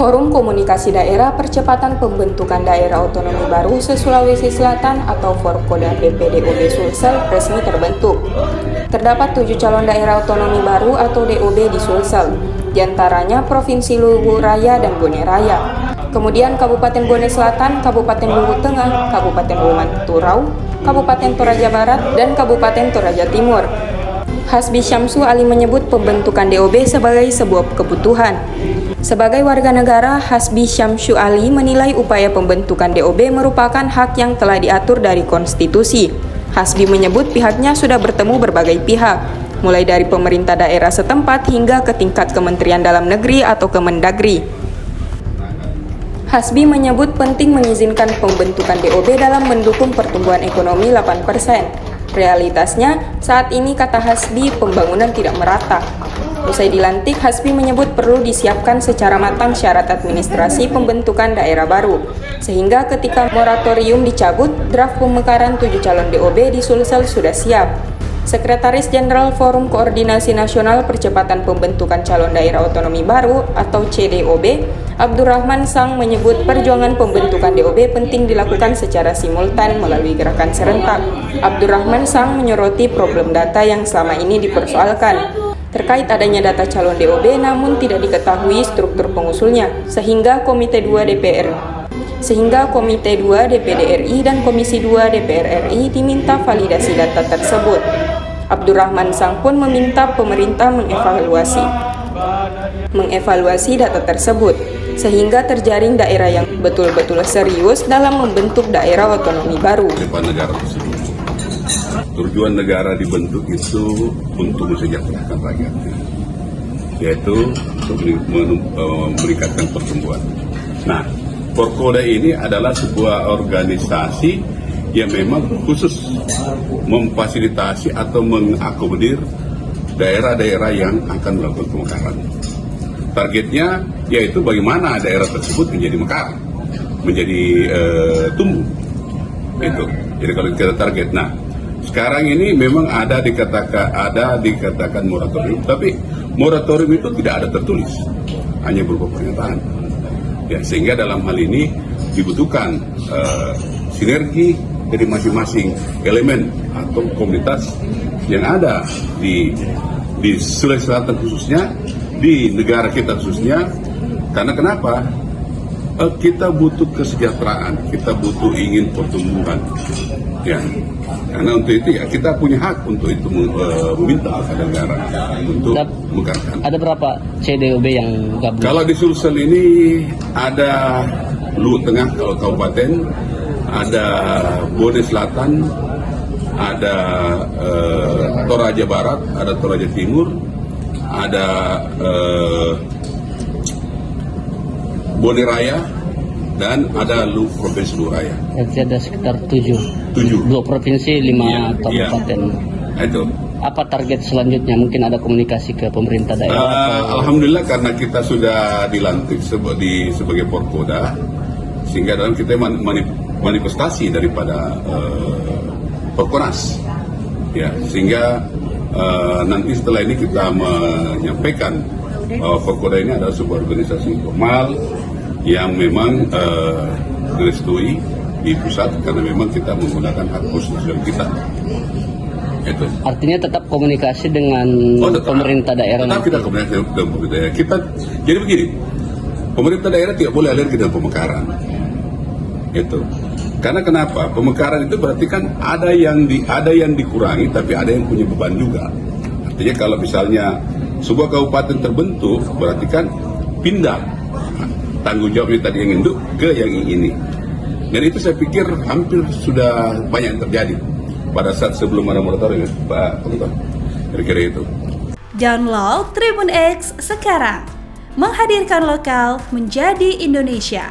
Forum Komunikasi Daerah Percepatan Pembentukan Daerah Otonomi Baru se-Sulawesi Selatan atau Forkoda DPDOB Sulsel resmi terbentuk. Terdapat 7 calon daerah otonomi baru atau DOB di Sulsel, diantaranya Provinsi Luwu Raya dan Bone Raya. Kemudian Kabupaten Bone Selatan, Kabupaten Luwu Tengah, Kabupaten Wumanturau, Kabupaten Toraja Barat, dan Kabupaten Toraja Timur. Hasbi Syamsu Ali menyebut pembentukan DOB sebagai sebuah kebutuhan. Sebagai warga negara, Hasbi Syamsu Ali menilai upaya pembentukan DOB merupakan hak yang telah diatur dari konstitusi. Hasbi menyebut pihaknya sudah bertemu berbagai pihak, mulai dari pemerintah daerah setempat hingga ke tingkat Kementerian Dalam Negeri atau Kemendagri. Hasbi menyebut penting mengizinkan pembentukan DOB dalam mendukung pertumbuhan ekonomi 8%. Realitasnya, saat ini kata Hasbi, pembangunan tidak merata. Usai dilantik, Hasbi menyebut perlu disiapkan secara matang syarat administrasi pembentukan daerah baru, sehingga ketika moratorium dicabut, draft pemekaran 7 calon DOB di Sulsel sudah siap. Sekretaris Jenderal Forum Koordinasi Nasional Percepatan Pembentukan Calon Daerah Otonomi Baru atau CDOB, Abdurrahman Sang menyebut perjuangan pembentukan DOB penting dilakukan secara simultan melalui gerakan serentak. Abdurrahman Sang menyoroti problem data yang selama ini dipersoalkan terkait adanya data calon DOB namun tidak diketahui struktur pengusulnya, sehingga Komite 2 DPD RI dan Komisi 2 DPR RI diminta validasi data tersebut. Abdurrahman Sang pun meminta pemerintah mengevaluasi data tersebut, sehingga terjaring daerah yang betul-betul serius dalam membentuk daerah otonomi baru. Tujuan negara dibentuk itu untuk mensejahterakan rakyatnya, yaitu untuk meningkatkan pertumbuhan. Nah, Forkoda ini adalah sebuah organisasi yang memang khusus memfasilitasi atau mengakomodir daerah-daerah yang akan melakukan pemekaran. Targetnya yaitu bagaimana daerah tersebut menjadi mekar, menjadi tumbuh. Itu. Jadi kalau kita target, nah sekarang ini memang ada dikatakan moratorium, tapi moratorium itu tidak ada tertulis, hanya berupa pernyataan. Ya, sehingga dalam hal ini dibutuhkan sinergi dari masing-masing elemen atau komunitas yang ada di Sulawesi Selatan khususnya, di negara kita khususnya. Karena kenapa? Kita butuh kesejahteraan, kita butuh ingin pertumbuhan. Ya, karena untuk itu ya kita punya hak untuk itu meminta kepada negara untuk memekarkan. Ada berapa CDOB yang gabung? Kalau di Sulsel ini ada Luwu Tengah kalau kabupaten, ada Bone Selatan, ada Toraja Barat, ada Toraja Timur, ada Bone Raya, dan ada Provinsi Luwu Raya. Jadi ada sekitar 7. 2 provinsi, 5 kabupaten. Ya. Itu. Apa target selanjutnya? Mungkin ada komunikasi ke pemerintah daerah? Alhamdulillah karena kita sudah dilantik sebagai Forkoda, sehingga dalam kita manifestasi daripada Forkonas. Ya, sehingga nanti setelah ini kita menyampaikan bahwa Forkoda ini adalah sebuah organisasi formal yang memang direstui di pusat karena memang kita menggunakan hak konstitusional kita. Itu. Artinya tetap komunikasi dengan pemerintah daerah. Tetap kita komunikasi dengan pemerintah daerah. Jadi begini, pemerintah daerah tidak boleh alergi dengan pemekaran. Itu. Karena kenapa? Pemekaran itu berarti kan ada yang dikurangi, tapi ada yang punya beban juga. Artinya kalau misalnya sebuah kabupaten terbentuk, berarti kan pindah tanggung jawabnya tadi yang induk ke yang ini. Dan itu saya pikir hampir sudah banyak yang terjadi pada saat sebelum ada moratorium, Pak Tonton. Kira-kira itu. Download Tribun X sekarang, menghadirkan lokal menjadi Indonesia.